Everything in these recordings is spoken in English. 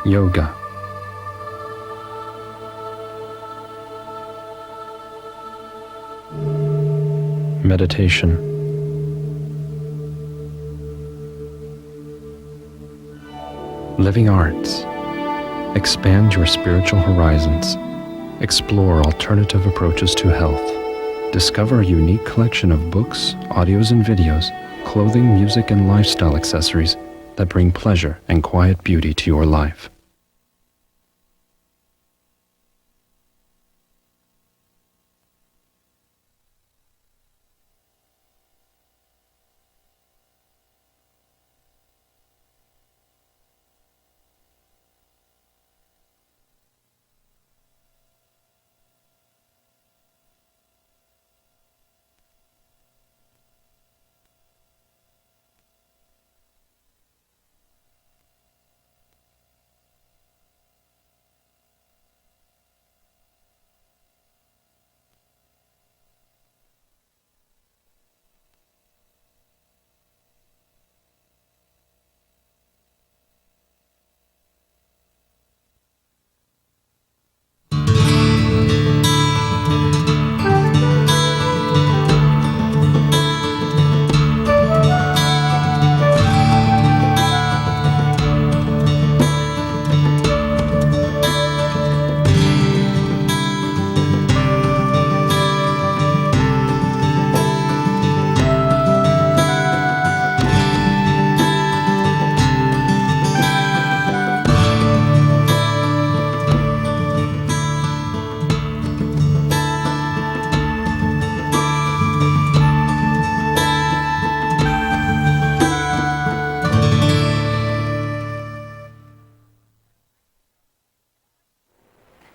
yoga, meditation, living arts. Expand your spiritual horizons. Explore alternative approaches to health. Discover a unique collection of books, audios and videos, clothing, music, and lifestyle accessories that bring pleasure and quiet beauty to your life.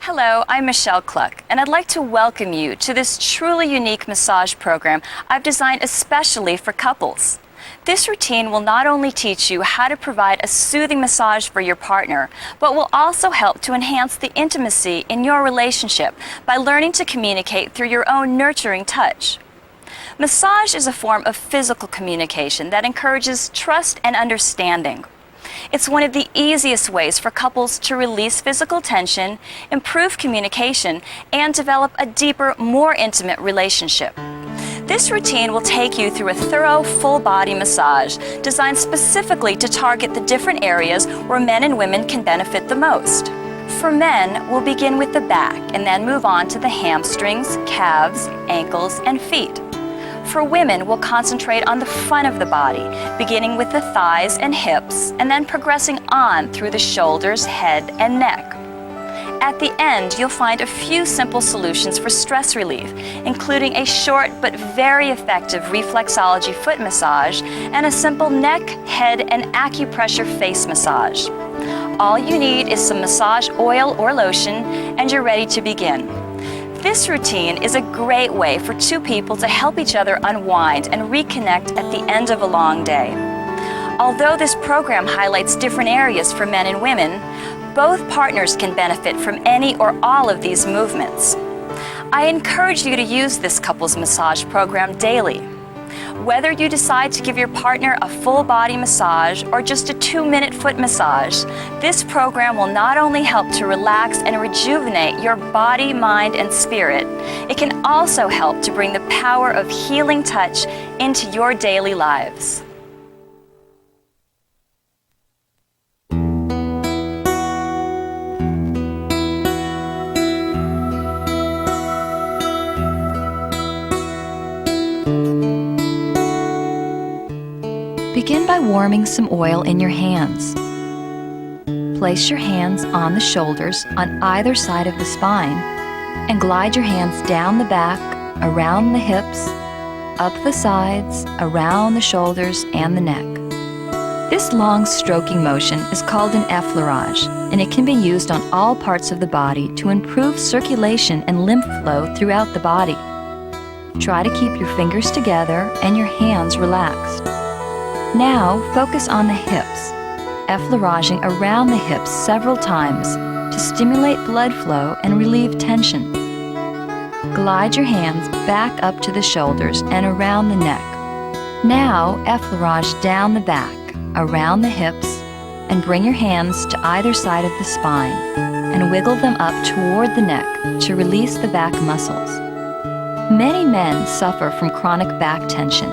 Hello, I'm Michelle Cluck, and I'd like to welcome you to this truly unique massage program I've designed especially for couples. This routine will not only teach you how to provide a soothing massage for your partner, but will also help to enhance the intimacy in your relationship by learning to communicate through your own nurturing touch. Massage is a form of physical communication that encourages trust and understanding. It's one of the easiest ways for couples to release physical tension, improve communication, and develop a deeper, more intimate relationship. This routine will take you through a thorough, full-body massage designed specifically to target the different areas where men and women can benefit the most. For men, we'll begin with the back and then move on to the hamstrings, calves, ankles, and feet. For women, we'll concentrate on the front of the body, beginning with the thighs and hips, and then progressing on through the shoulders, head, and neck. At the end, you'll find a few simple solutions for stress relief, including a short but very effective reflexology foot massage and a simple neck, head, and acupressure face massage. All you need is some massage oil or lotion, and you're ready to begin. This routine is a great way for two people to help each other unwind and reconnect at the end of a long day. Although this program highlights different areas for men and women, both partners can benefit from any or all of these movements. I encourage you to use this couples massage program daily. Whether you decide to give your partner a full body massage or just a 2-minute foot massage, this program will not only help to relax and rejuvenate your body, mind, and spirit, it can also help to bring the power of healing touch into your daily lives. Begin by warming some oil in your hands. Place your hands on the shoulders on either side of the spine and glide your hands down the back, around the hips, up the sides, around the shoulders and the neck. This long stroking motion is called an effleurage, and it can be used on all parts of the body to improve circulation and lymph flow throughout the body. Try to keep your fingers together and your hands relaxed. Now, focus on the hips, effleuraging around the hips several times to stimulate blood flow and relieve tension. Glide your hands back up to the shoulders and around the neck. Now, effleurage down the back, around the hips, and bring your hands to either side of the spine and wiggle them up toward the neck to release the back muscles. Many men suffer from chronic back tension.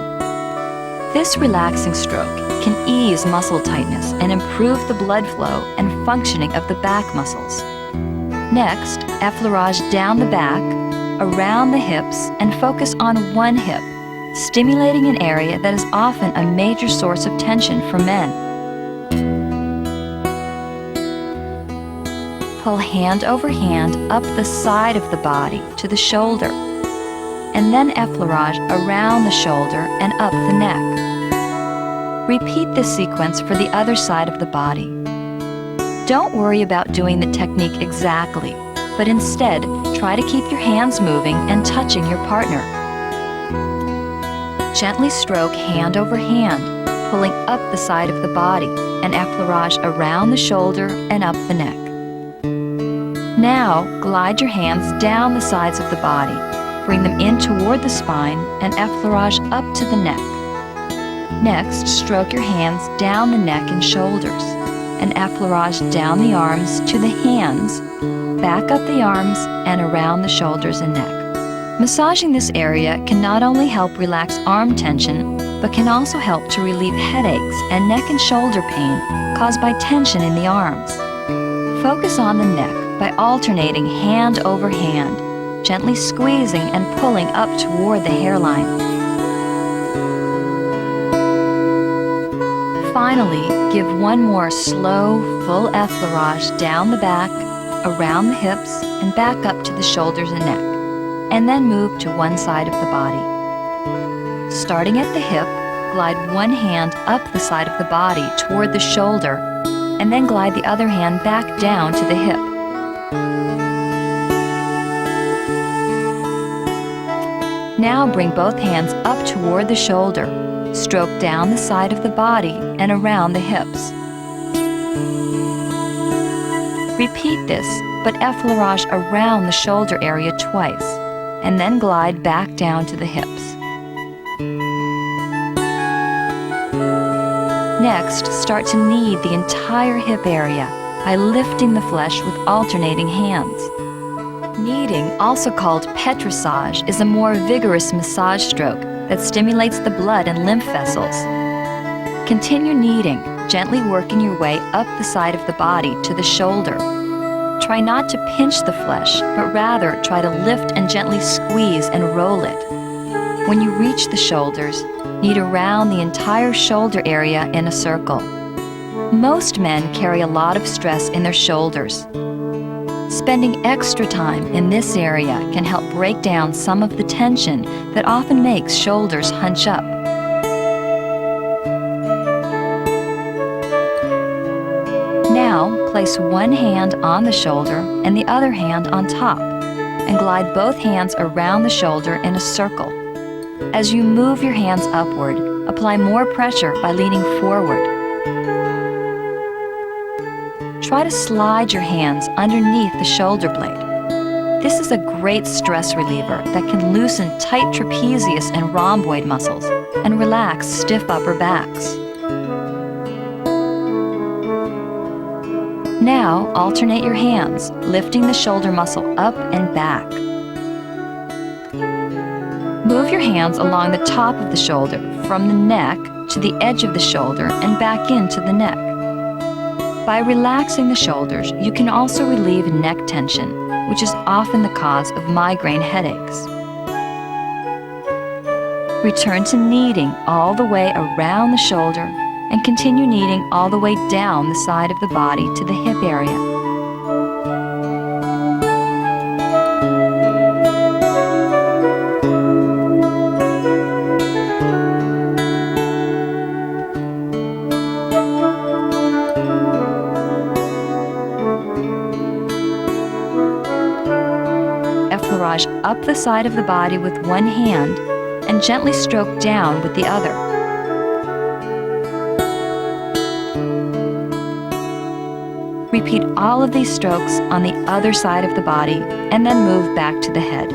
This relaxing stroke can ease muscle tightness and improve the blood flow and functioning of the back muscles. Next, effleurage down the back, around the hips, and focus on one hip, stimulating an area that is often a major source of tension for men. Pull hand over hand up the side of the body to the shoulder, and then effleurage around the shoulder and up the neck. Repeat this sequence for the other side of the body. Don't worry about doing the technique exactly, but instead try to keep your hands moving and touching your partner. Gently stroke hand over hand, pulling up the side of the body, and effleurage around the shoulder and up the neck. Now, glide your hands down the sides of the body, bring them in toward the spine, and effleurage up to the neck. Next, stroke your hands down the neck and shoulders, and effleurage down the arms to the hands, back up the arms, and around the shoulders and neck. Massaging this area can not only help relax arm tension, but can also help to relieve headaches and neck and shoulder pain caused by tension in the arms. Focus on the neck by alternating hand over hand, gently squeezing and pulling up toward the hairline. Finally, give one more slow, full effleurage down the back, around the hips, and back up to the shoulders and neck, and then move to one side of the body. Starting at the hip, glide one hand up the side of the body toward the shoulder, and then glide the other hand back down to the hip. Now bring both hands up toward the shoulder, stroke down the side of the body and around the hips. Repeat this, but effleurage around the shoulder area twice, and then glide back down to the hips. Next, start to knead the entire hip area by lifting the flesh with alternating hands. Kneading, also called petrissage, is a more vigorous massage stroke that stimulates the blood and lymph vessels. Continue kneading, gently working your way up the side of the body to the shoulder. Try not to pinch the flesh, but rather try to lift and gently squeeze and roll it. When you reach the shoulders, knead around the entire shoulder area in a circle. Most men carry a lot of stress in their shoulders. Spending extra time in this area can help break down some of the tension that often makes shoulders hunch up. Now, place one hand on the shoulder and the other hand on top, and glide both hands around the shoulder in a circle. As you move your hands upward, apply more pressure by leaning forward. Try to slide your hands underneath the shoulder blade. This is a great stress reliever that can loosen tight trapezius and rhomboid muscles and relax stiff upper backs. Now, alternate your hands, lifting the shoulder muscle up and back. Move your hands along the top of the shoulder, from the neck to the edge of the shoulder and back into the neck. By relaxing the shoulders, you can also relieve neck tension, which is often the cause of migraine headaches. Return to kneading all the way around the shoulder and continue kneading all the way down the side of the body to the hip area. Effleurage up the side of the body with one hand and gently stroke down with the other. Repeat all of these strokes on the other side of the body and then move back to the head.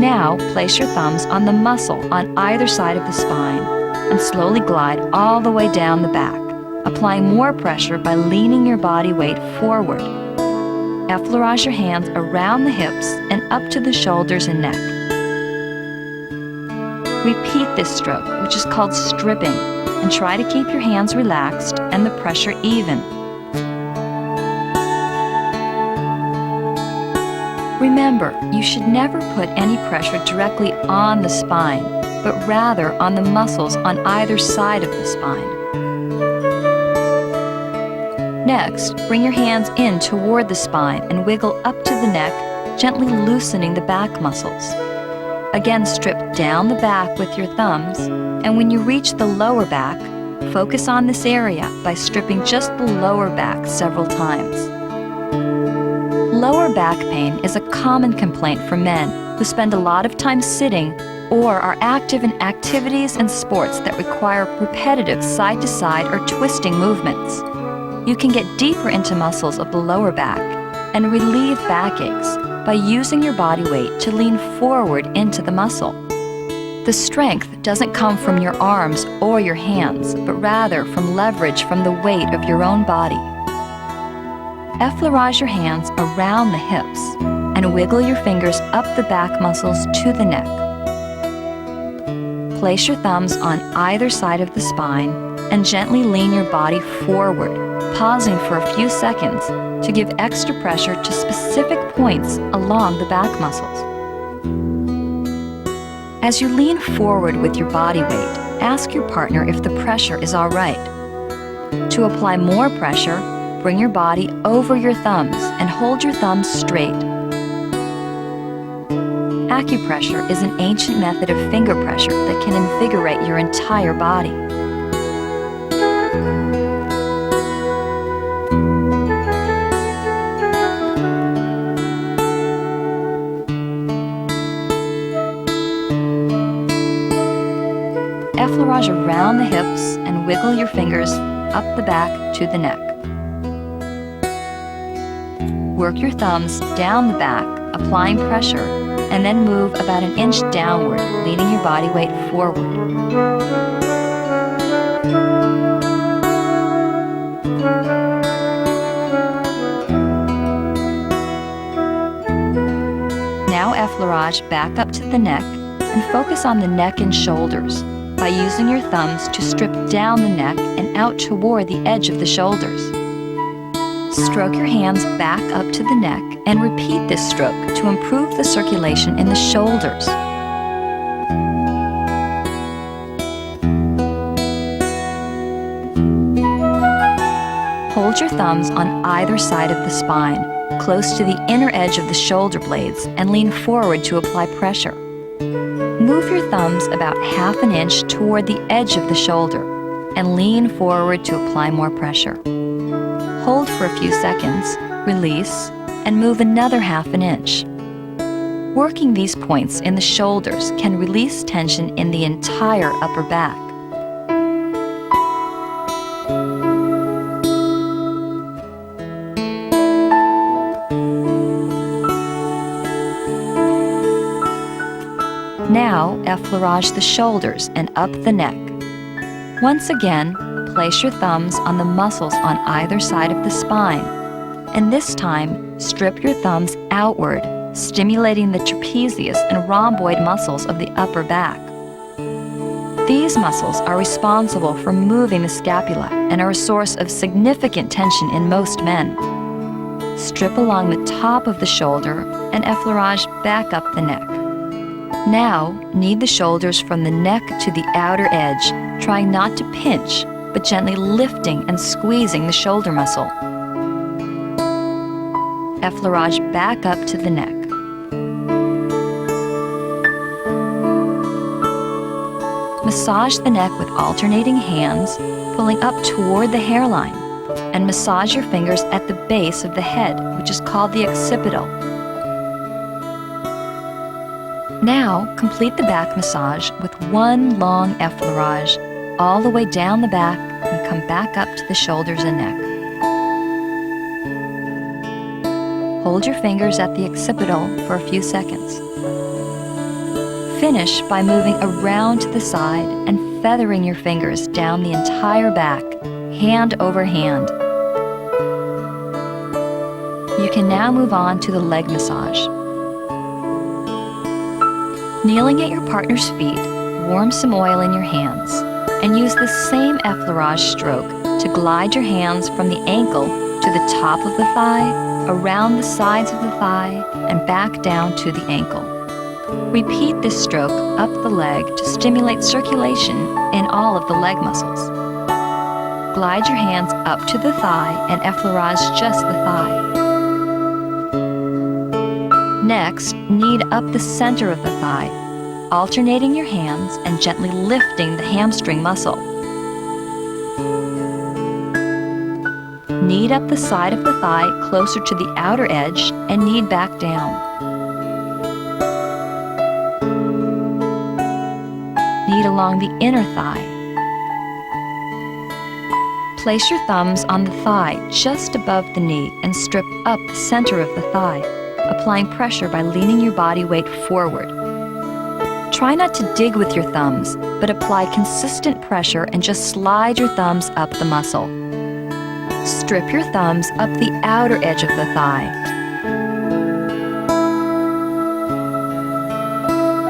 Now, Now, place your thumbs on the muscle on either side of the spine and slowly glide all the way down the back, applying more pressure by leaning your body weight forward. Effleurage your hands around the hips and up to the shoulders and neck. Repeat this stroke, which is called stripping, and try to keep your hands relaxed and the pressure even. Remember, you should never put any pressure directly on the spine, but rather on the muscles on either side of the spine. Next, bring your hands in toward the spine and wiggle up to the neck, gently loosening the back muscles. Again, strip down the back with your thumbs, and when you reach the lower back, focus on this area by stripping just the lower back several times. Lower back pain is a common complaint for men who spend a lot of time sitting or are active in activities and sports that require repetitive side-to-side or twisting movements. You can get deeper into muscles of the lower back and relieve backaches by using your body weight to lean forward into the muscle. The strength doesn't come from your arms or your hands, but rather from leverage from the weight of your own body. Effleurage your hands around the hips and wiggle your fingers up the back muscles to the neck. Place your thumbs on either side of the spine and gently lean your body forward, pausing for a few seconds to give extra pressure to specific points along the back muscles. As you lean forward with your body weight, ask your partner if the pressure is all right. To apply more pressure, bring your body over your thumbs and hold your thumbs straight. Acupressure is an ancient method of finger pressure that can invigorate your entire body. Effleurage around the hips and wiggle your fingers up the back to the neck. Work your thumbs down the back, applying pressure, and then move about an inch downward, leaning your body weight forward. Now effleurage back up to the neck and focus on the neck and shoulders by using your thumbs to strip down the neck and out toward the edge of the shoulders. Stroke your hands back up to the neck and repeat this stroke to improve the circulation in the shoulders. Hold your thumbs on either side of the spine, close to the inner edge of the shoulder blades, and lean forward to apply pressure. Move your thumbs about half an inch toward the edge of the shoulder and lean forward to apply more pressure. Hold for a few seconds, release, and move another half an inch. Working these points in the shoulders can release tension in the entire upper back. Now, effleurage the shoulders and up the neck. Once again, place your thumbs on the muscles on either side of the spine, and this time, strip your thumbs outward, stimulating the trapezius and rhomboid muscles of the upper back. These muscles are responsible for moving the scapula and are a source of significant tension in most men. Strip along the top of the shoulder and effleurage back up the neck. Now, knead the shoulders from the neck to the outer edge, trying not to pinch, but gently lifting and squeezing the shoulder muscle. Effleurage back up to the neck. Massage the neck with alternating hands, pulling up toward the hairline, and massage your fingers at the base of the head, which is called the occipital. Now, complete the back massage with one long effleurage all the way down the back and come back up to the shoulders and neck. Hold your fingers at the occipital for a few seconds. Finish by moving around to the side and feathering your fingers down the entire back, hand over hand. You can now move on to the leg massage. Kneeling at your partner's feet, warm some oil in your hands and use the same effleurage stroke to glide your hands from the ankle to the top of the thigh, around the sides of the thigh, and back down to the ankle. Repeat this stroke up the leg to stimulate circulation in all of the leg muscles. Glide your hands up to the thigh and effleurage just the thigh. Next, knead up the center of the thigh, alternating your hands and gently lifting the hamstring muscle. Knead up the side of the thigh closer to the outer edge and knead back down. Knead along the inner thigh. Place your thumbs on the thigh just above the knee and strip up the center of the thigh, applying pressure by leaning your body weight forward. Try not to dig with your thumbs, but apply consistent pressure and just slide your thumbs up the muscle. Strip your thumbs up the outer edge of the thigh.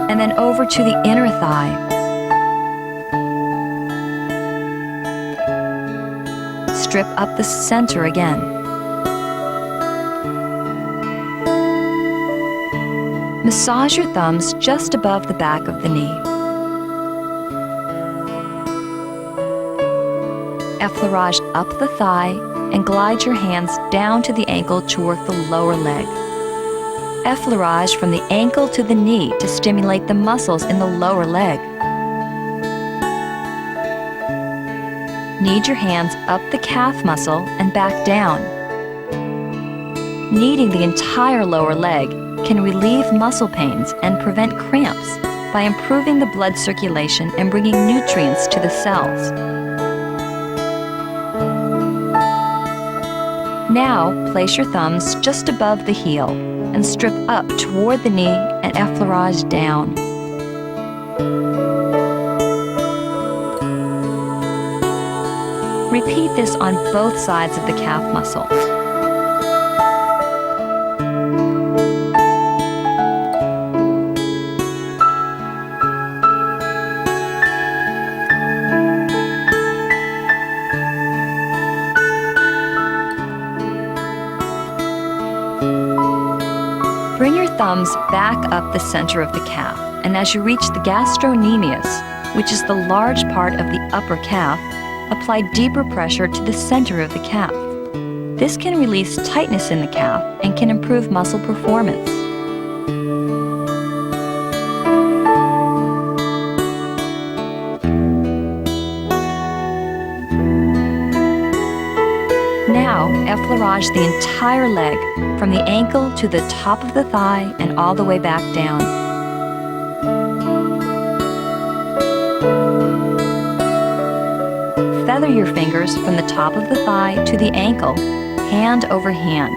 And then over to the inner thigh. Strip up the center again. Massage your thumbs just above the back of the knee. Effleurage up the thigh and glide your hands down to the ankle to work the lower leg. Effleurage from the ankle to the knee to stimulate the muscles in the lower leg. Knead your hands up the calf muscle and back down. Kneading the entire lower leg can relieve muscle pains and prevent cramps by improving the blood circulation and bringing nutrients to the cells. Now, place your thumbs just above the heel and strip up toward the knee and effleurage down. Repeat this on both sides of the calf muscle. Bring your thumbs back up the center of the calf, and as you reach the gastrocnemius, which is the large part of the upper calf, apply deeper pressure to the center of the calf. This can release tightness in the calf and can improve muscle performance. Now, effleurage the entire leg from the ankle to the top of the thigh and all the way back down. Feather your fingers from the top of the thigh to the ankle, hand over hand.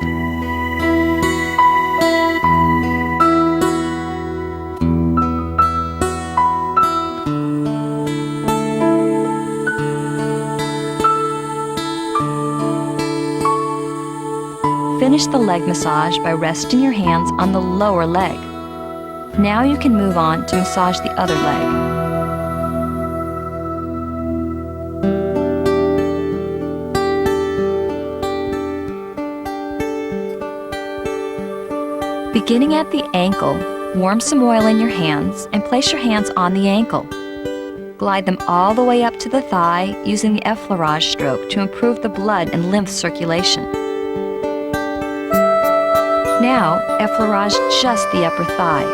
Finish the leg massage by resting your hands on the lower leg. Now you can move on to massage the other leg. Beginning at the ankle, warm some oil in your hands and place your hands on the ankle. Glide them all the way up to the thigh using the effleurage stroke to improve the blood and lymph circulation. Now, effleurage just the upper thigh.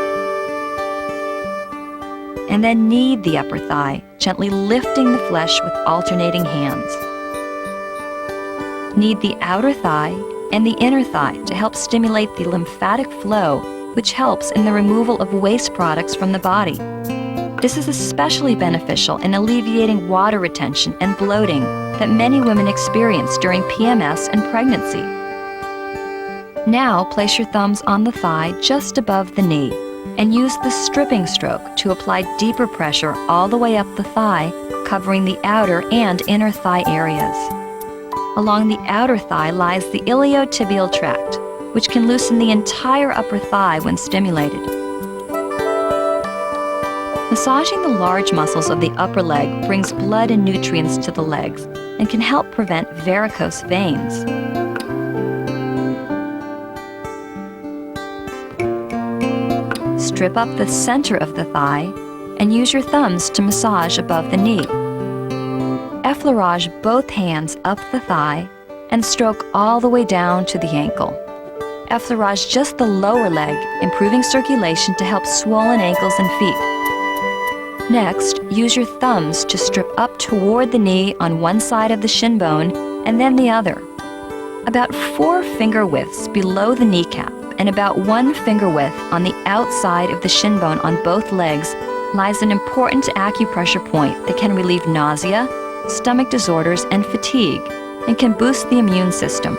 And then knead the upper thigh, gently lifting the flesh with alternating hands. Knead the outer thigh and the inner thigh to help stimulate the lymphatic flow, which helps in the removal of waste products from the body. This is especially beneficial in alleviating water retention and bloating that many women experience during PMS and pregnancy. Now, place your thumbs on the thigh just above the knee and use the stripping stroke to apply deeper pressure all the way up the thigh, covering the outer and inner thigh areas. Along the outer thigh lies the iliotibial tract, which can loosen the entire upper thigh when stimulated. Massaging the large muscles of the upper leg brings blood and nutrients to the legs and can help prevent varicose veins. Strip up the center of the thigh and use your thumbs to massage above the knee. Effleurage both hands up the thigh and stroke all the way down to the ankle. Effleurage just the lower leg, improving circulation to help swollen ankles and feet. Next, use your thumbs to strip up toward the knee on one side of the shin bone and then the other. About 4 finger widths below the kneecap and about 1 finger width on the outside of the shin bone on both legs lies an important acupressure point that can relieve nausea, stomach disorders, and fatigue, and can boost the immune system.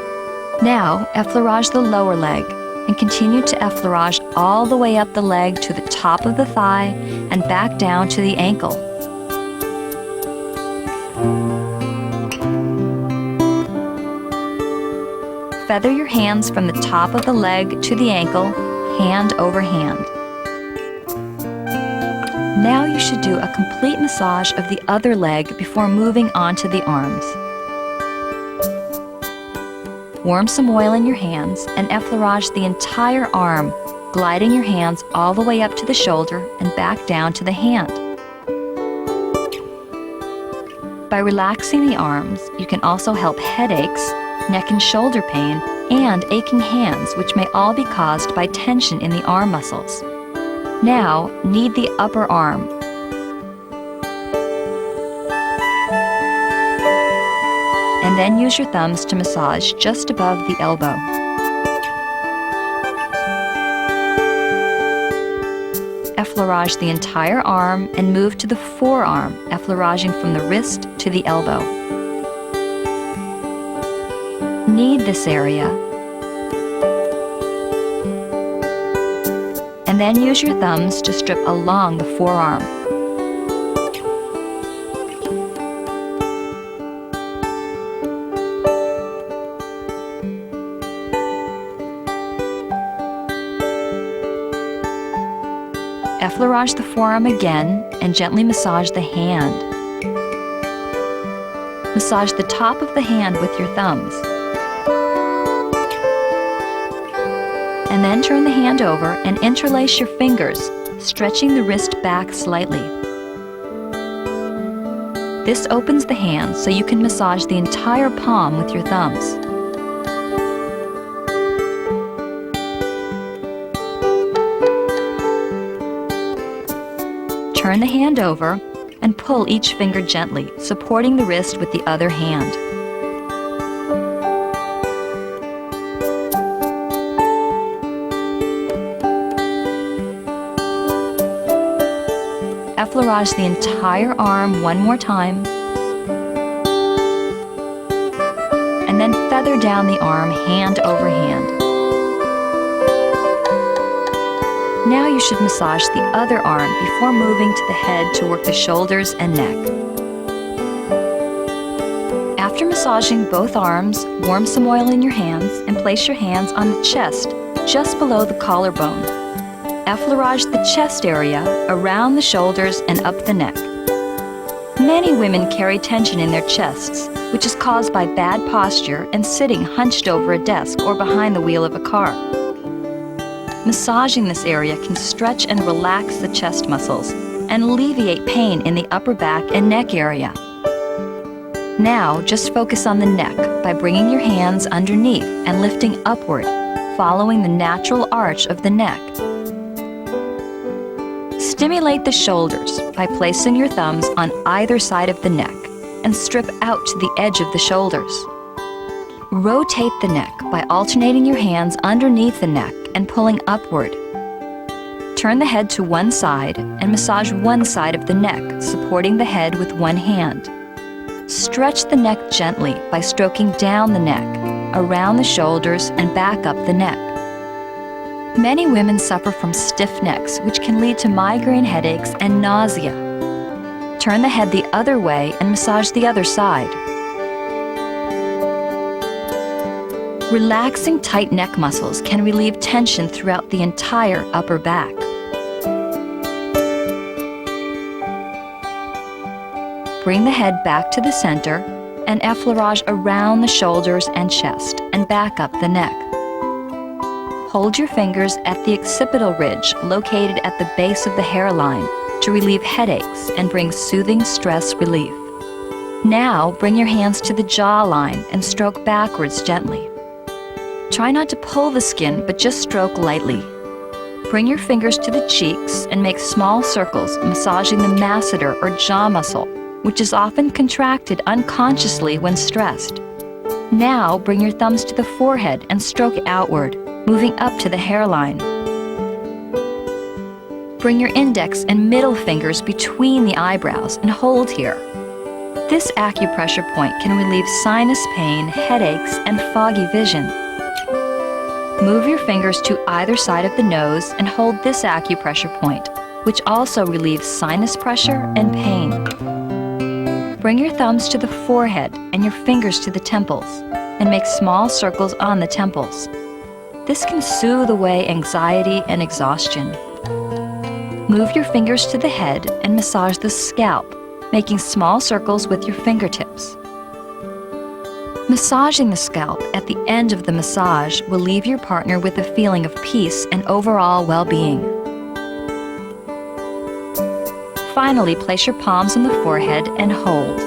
Now, effleurage the lower leg and continue to effleurage all the way up the leg to the top of the thigh and back down to the ankle. Feather your hands from the top of the leg to the ankle, hand over hand. Now you should do a complete massage of the other leg before moving on to the arms. Warm some oil in your hands and effleurage the entire arm, gliding your hands all the way up to the shoulder and back down to the hand. By relaxing the arms, you can also help headaches, neck and shoulder pain, and aching hands, which may all be caused by tension in the arm muscles. Now, knead the upper arm. And then use your thumbs to massage just above the elbow. Effleurage the entire arm and move to the forearm, effleuraging from the wrist to the elbow. Knead this area, and then use your thumbs to strip along the forearm. Effleurage the forearm again and gently massage the hand. Massage the top of the hand with your thumbs. And then turn the hand over and interlace your fingers, stretching the wrist back slightly. This opens the hand so you can massage the entire palm with your thumbs. Turn the hand over and pull each finger gently, supporting the wrist with the other hand. Effleurage the entire arm one more time, and then feather down the arm hand over hand. Now you should massage the other arm before moving to the head to work the shoulders and neck. After massaging both arms, warm some oil in your hands and place your hands on the chest, just below the collarbone. Effleurage the chest area, around the shoulders and up the neck. Many women carry tension in their chests, which is caused by bad posture and sitting hunched over a desk or behind the wheel of a car. Massaging this area can stretch and relax the chest muscles and alleviate pain in the upper back and neck area. Now, just focus on the neck by bringing your hands underneath and lifting upward, following the natural arch of the neck. Stimulate the shoulders by placing your thumbs on either side of the neck and strip out to the edge of the shoulders. Rotate the neck by alternating your hands underneath the neck and pulling upward. Turn the head to one side and massage one side of the neck, supporting the head with one hand. Stretch the neck gently by stroking down the neck, around the shoulders and back up the neck. Many women suffer from stiff necks, which can lead to migraine headaches and nausea. Turn the head the other way and massage the other side. Relaxing tight neck muscles can relieve tension throughout the entire upper back. Bring the head back to the center and effleurage around the shoulders and chest and back up the neck. Hold your fingers at the occipital ridge located at the base of the hairline to relieve headaches and bring soothing stress relief. Now bring your hands to the jawline and stroke backwards gently. Try not to pull the skin, but just stroke lightly. Bring your fingers to the cheeks and make small circles, massaging the masseter or jaw muscle, which is often contracted unconsciously when stressed. Now bring your thumbs to the forehead and stroke outward, moving up to the hairline. Bring your index and middle fingers between the eyebrows and hold here. This acupressure point can relieve sinus pain, headaches, and foggy vision. Move your fingers to either side of the nose and hold this acupressure point, which also relieves sinus pressure and pain. Bring your thumbs to the forehead and your fingers to the temples, and make small circles on the temples. This can soothe away anxiety and exhaustion. Move your fingers to the head and massage the scalp, making small circles with your fingertips. Massaging the scalp at the end of the massage will leave your partner with a feeling of peace and overall well-being. Finally, place your palms on the forehead and hold.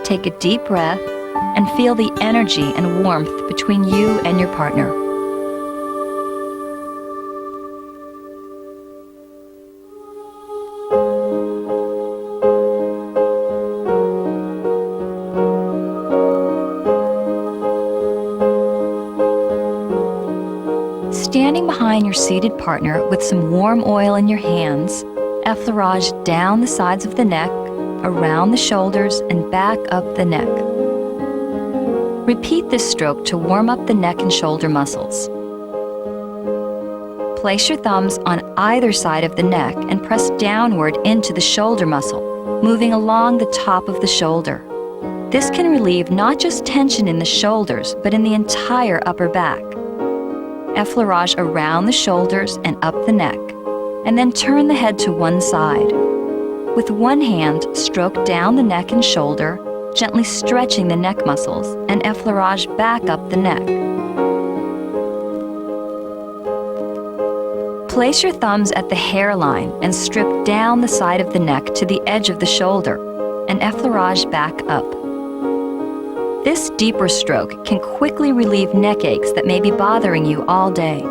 Take a deep breath and feel the energy and warmth between you and your partner. Standing behind your seated partner with some warm oil in your hands, effleurage down the sides of the neck, around the shoulders, and back up the neck. Repeat this stroke to warm up the neck and shoulder muscles. Place your thumbs on either side of the neck and press downward into the shoulder muscle, moving along the top of the shoulder. This can relieve not just tension in the shoulders, but in the entire upper back. Effleurage around the shoulders and up the neck, and then turn the head to one side. With one hand, stroke down the neck and shoulder, gently stretching the neck muscles, and effleurage back up the neck. Place your thumbs at the hairline and strip down the side of the neck to the edge of the shoulder, and effleurage back up. This deeper stroke can quickly relieve neck aches that may be bothering you all day.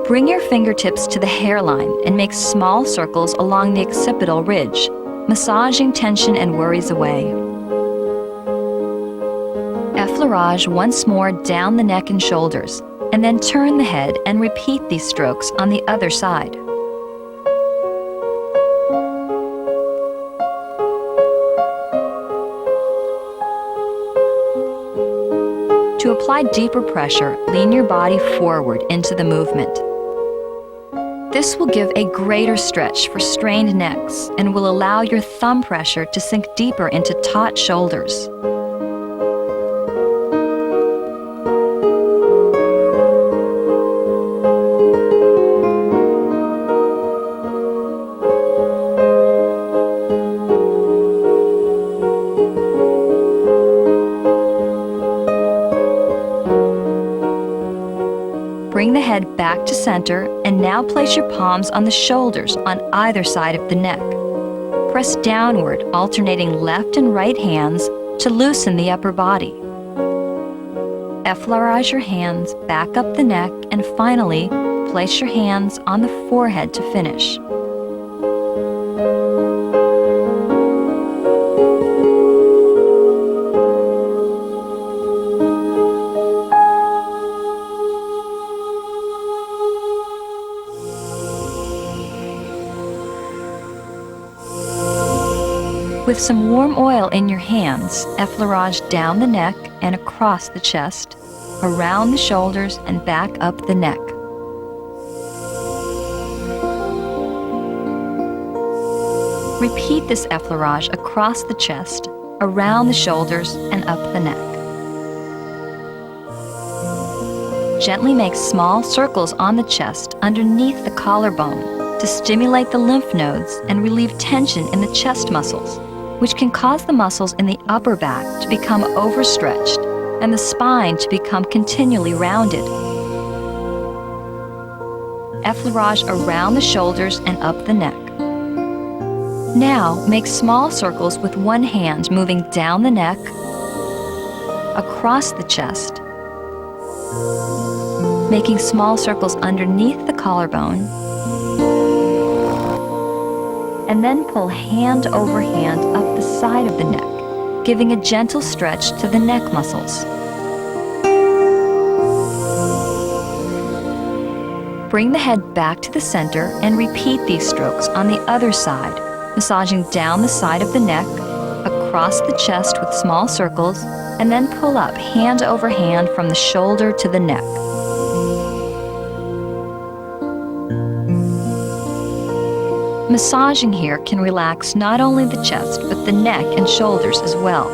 Bring your fingertips to the hairline and make small circles along the occipital ridge, massaging tension and worries away. Effleurage once more down the neck and shoulders, and then turn the head and repeat these strokes on the other side. To apply deeper pressure, lean your body forward into the movement. This will give a greater stretch for strained necks and will allow your thumb pressure to sink deeper into taut shoulders. Bring the head back to center and now place your palms on the shoulders on either side of the neck. Press downward, alternating left and right hands to loosen the upper body. Effleurage your hands back up the neck and finally place your hands on the forehead to finish. With some warm oil in your hands, effleurage down the neck and across the chest, around the shoulders and back up the neck. Repeat this effleurage across the chest, around the shoulders, and up the neck. Gently make small circles on the chest underneath the collarbone to stimulate the lymph nodes and relieve tension in the chest muscles, which can cause the muscles in the upper back to become overstretched and the spine to become continually rounded. Effleurage around the shoulders and up the neck. Now, make small circles with one hand moving down the neck, across the chest, making small circles underneath the collarbone, and then pull hand over hand up the side of the neck, giving a gentle stretch to the neck muscles. Bring the head back to the center and repeat these strokes on the other side, massaging down the side of the neck, across the chest with small circles, and then pull up hand over hand from the shoulder to the neck. Massaging here can relax not only the chest, but the neck and shoulders as well.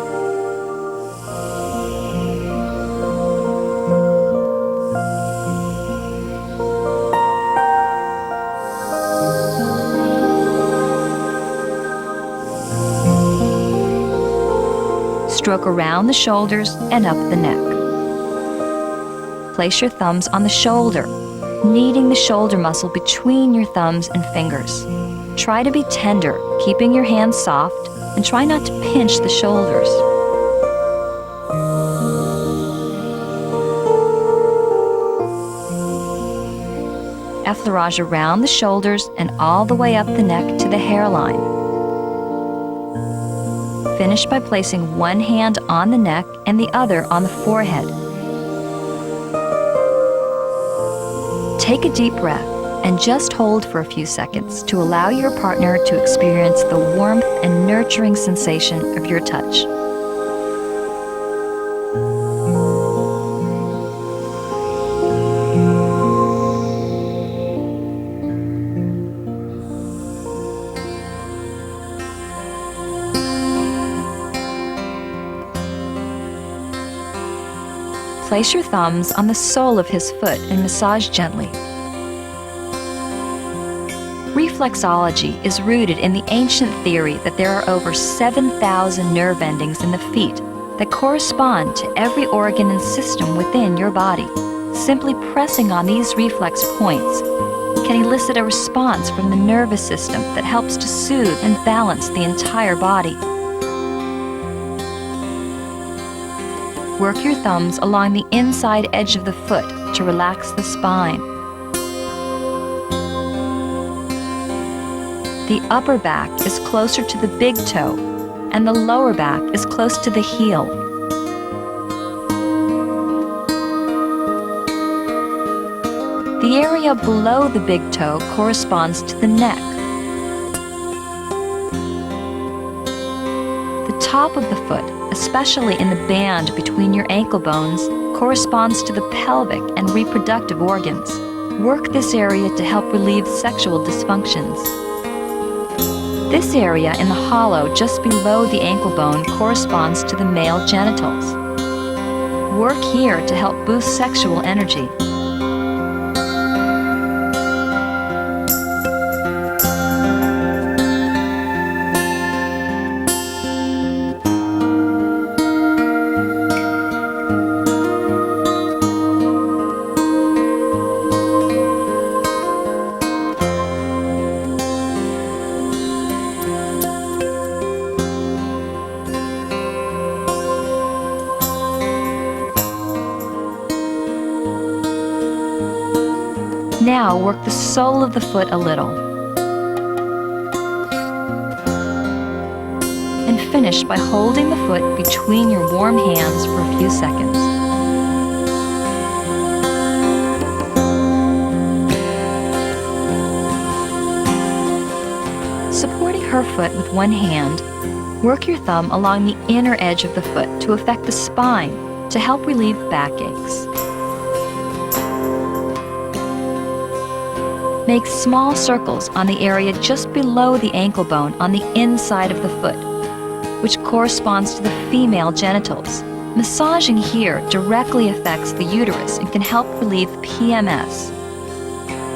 Stroke around the shoulders and up the neck. Place your thumbs on the shoulder, kneading the shoulder muscle between your thumbs and fingers. Try to be tender, keeping your hands soft, and try not to pinch the shoulders. Effleurage around the shoulders and all the way up the neck to the hairline. Finish by placing one hand on the neck and the other on the forehead. Take a deep breath and just hold for a few seconds to allow your partner to experience the warmth and nurturing sensation of your touch. Place your thumbs on the sole of his foot and massage gently. Reflexology is rooted in the ancient theory that there are over 7,000 nerve endings in the feet that correspond to every organ and system within your body. Simply pressing on these reflex points can elicit a response from the nervous system that helps to soothe and balance the entire body. Work your thumbs along the inside edge of the foot to relax the spine. The upper back is closer to the big toe, and the lower back is close to the heel. The area below the big toe corresponds to the neck. The top of the foot, especially in the band between your ankle bones, corresponds to the pelvic and reproductive organs. Work this area to help relieve sexual dysfunctions. This area in the hollow just below the ankle bone corresponds to the male genitals. Work here to help boost sexual energy. Now work the sole of the foot a little. And finish by holding the foot between your warm hands for a few seconds. Supporting her foot with one hand, work your thumb along the inner edge of the foot to affect the spine to help relieve backaches. Make small circles on the area just below the ankle bone on the inside of the foot, which corresponds to the female genitals. Massaging here directly affects the uterus and can help relieve PMS.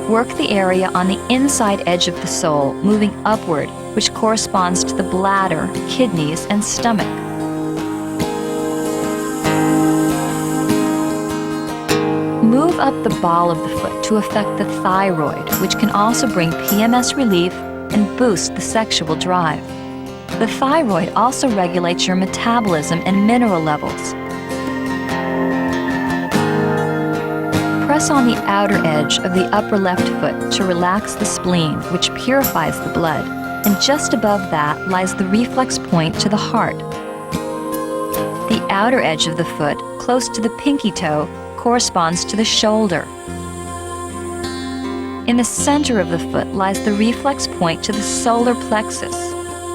Work the area on the inside edge of the sole, moving upward, which corresponds to the bladder, kidneys, and stomach. Move up the ball of the foot to affect the thyroid, which can also bring PMS relief and boost the sexual drive. The thyroid also regulates your metabolism and mineral levels. Press on the outer edge of the upper left foot to relax the spleen, which purifies the blood, and just above that lies the reflex point to the heart. The outer edge of the foot, close to the pinky toe, corresponds to the shoulder. In the center of the foot lies the reflex point to the solar plexus,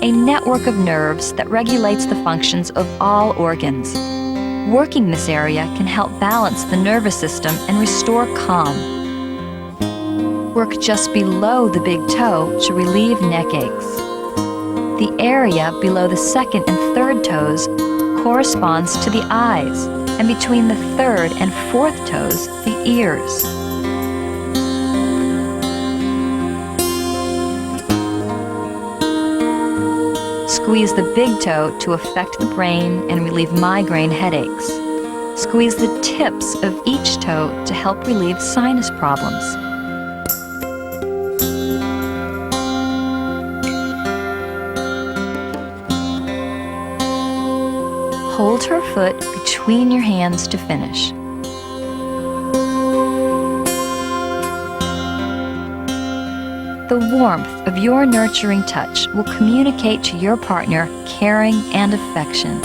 a network of nerves that regulates the functions of all organs. Working this area can help balance the nervous system and restore calm. Work just below the big toe to relieve neck aches. The area below the second and third toes corresponds to the eyes, and between the third and fourth toes, the ears. Squeeze the big toe to affect the brain and relieve migraine headaches. Squeeze the tips of each toe to help relieve sinus problems. Hold her foot between your hands to finish. The warmth of your nurturing touch will communicate to your partner caring and affection.